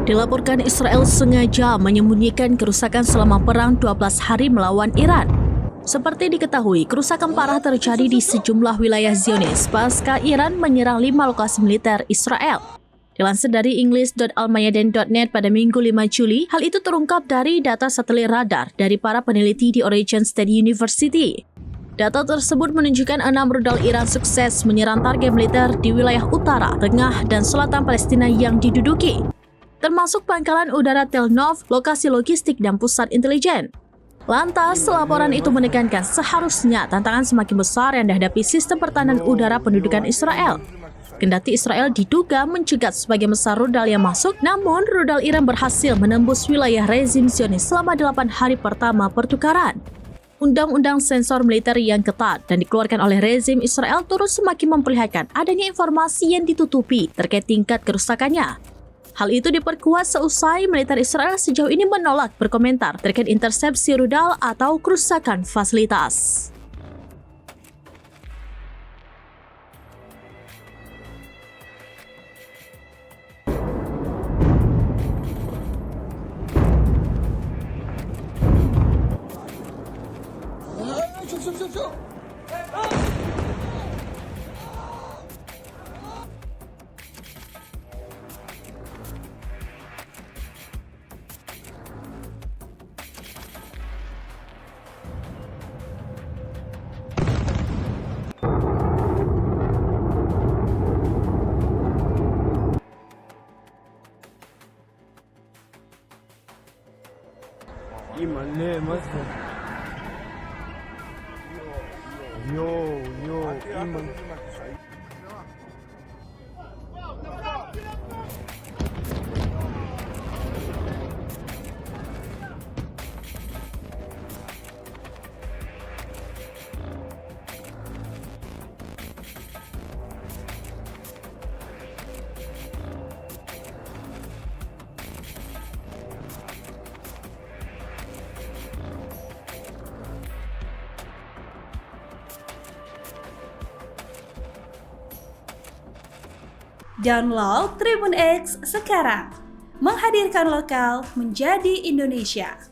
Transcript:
Dilaporkan Israel sengaja menyembunyikan kerusakan selama perang 12 hari melawan Iran. Seperti diketahui, kerusakan parah terjadi di sejumlah wilayah Zionis pasca Iran menyerang 5 lokasi militer Israel. Dilansir dari English.almayadin.net pada Minggu 5 Juli, hal itu terungkap dari data satelit radar dari para peneliti di Oregon State University. Data tersebut menunjukkan 6 rudal Iran sukses menyerang target militer di wilayah utara, tengah, dan selatan Palestina yang diduduki, termasuk pangkalan udara Tel Nov, lokasi logistik, dan pusat intelijen. Lantas, laporan itu menekankan seharusnya tantangan semakin besar yang dihadapi sistem pertahanan udara pendudukan Israel. Kendati Israel diduga mencegat sebagian besar rudal yang masuk, namun rudal Iran berhasil menembus wilayah rezim Zionis selama 8 hari pertama pertukaran. Undang-undang sensor militer yang ketat dan dikeluarkan oleh rezim Israel terus semakin memperlihatkan adanya informasi yang ditutupi terkait tingkat kerusakannya. Hal itu diperkuat seusai militer Israel sejauh ini menolak berkomentar terkait intersepsi rudal atau kerusakan fasilitas. 이만네 맞어. 요 이만. Download Tribun X sekarang, menghadirkan lokal menjadi Indonesia.